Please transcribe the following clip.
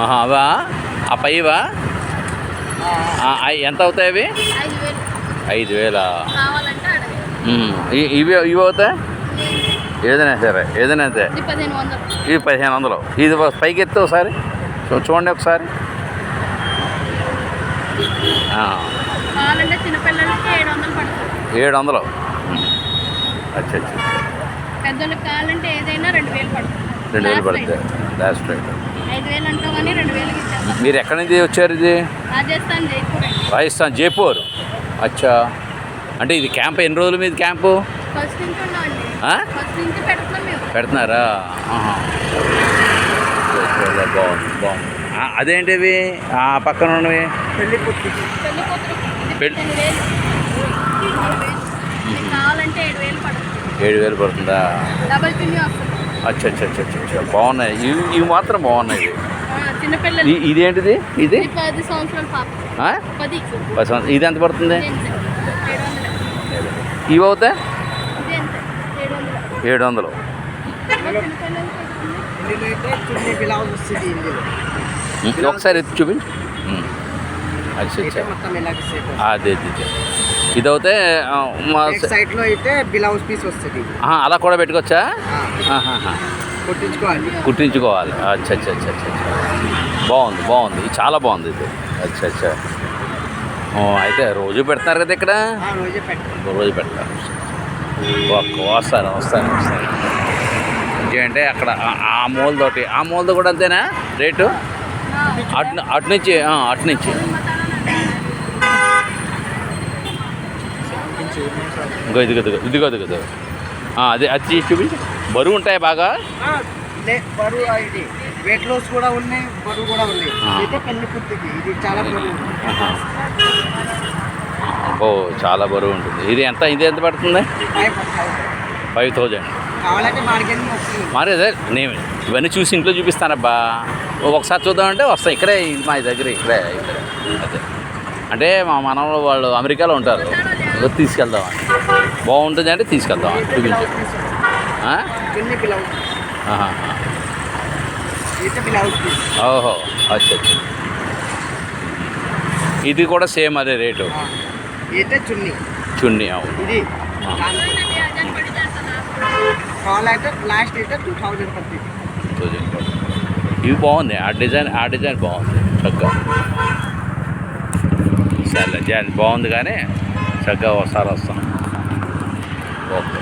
అవా ఆ పైవా ఎంత అవుతాయి అవి? 5,000. ఇవి అవుతాయి ఏదైనా సరే ఏదైనా అంతే. ఇది 1,500. ఇది పైకి ఎత్తే ఒకసారి చూడండి ఒకసారి. 700. అచ్చా అచ్చా. పెద్దోళ్ళకి కావాలంటే ఏదైనా 2,000 పడుతుంది. 2,000 పడుతుంది లాస్ట్ రైట్. 5,000 అంటాం కానీ 2,000కి ఇచ్చేస్తాం. మీరు ఎక్కడి నుంచి వచ్చారు? ఇది రాజస్థాన్ జైపూర్. అచ్చా. అంటే ఇది క్యాంప్ ఎన్ని రోజులు మీది క్యాంపు? ఫస్ట్ నుంచి ఉన్నామండి. ఫస్ట్ నుంచి పెడుతున్నారా? బాగుంది బాగుంది. అదేంటివి ఆ పక్కన ఉన్నవి? కావాలంటే 7,000 పడుతుంది. 7,000 పడుతుందా? డబల్ పిన్ని వస్తుంది. అచ్చా అచ్చా అచ్చా అచ్చా. బాగున్నాయి ఇవి మాత్రం బాగున్నాయి. చిన్నపిల్లలు. ఇదేంటిది? ఇది 10 సంవత్సరాల పాప. 10 సంవత్సరాలు. ఇది ఎంత పడుతుంది? 700. ఇవి అవుతాయి 700. ఒకసారి ఎత్తి చూపించు. అదే ఇది అవుతే సైడ్లో అయితే బ్లౌజ్ పీస్ వస్తుంది. అలా కూడా పెట్టుకోవచ్చా? కుట్టించుకోవాలి. అచ్చా అచ్చా అచ్చా అచ్చా. బాగుంది బాగుంది. ఇది చాలా బాగుంది ఇది. అచ్చా అచ్చా. అయితే రోజు పెడతారు కదా ఇక్కడ? రోజు పెడతారు. వస్తాను వస్తాను వస్తాను. ఇంకేంటే అక్కడ ఆ మూలతో కూడా అంతేనా రేటు? అటు నుంచి ఇంకో ఇదిగో అదే అది తీసి చూపించి. బరువు ఉంటాయి బాగా? బరువు ఇది వెయిట్ లాస్ కూడా ఉన్నాయి, బరువు కూడా ఉన్నాయి. ఇది పెళ్లి కుర్తికి ఇది చాలా బరువు. చాలా బరువు ఉంటుంది. ఇది ఎంత పడుతుంది? 5,000. మరి అదే నేను ఇవన్నీ చూసి ఇంట్లో చూపిస్తానబ్బా. ఒకసారి చూద్దామంటే వస్తాయి. ఇక్కడే మా దగ్గర ఇక్కడే అదే. అంటే మా మనవలు వాళ్ళు అమెరికాలో ఉంటారు. తీసుకెళ్దామని. బాగుంటుంది అంటే తీసుకెళ్దామని చూపించు. ఓహో అచ్చా. ఇది కూడా సేమ్ అదే రేటు? చున్నీ. అవును. ఇవి బాగుంది. ఆ డిజైన్ బాగుంది చక్కగా. సరే బాగుంది కానీ చక్కగా ఒకసారి వస్తాం. ఓకే.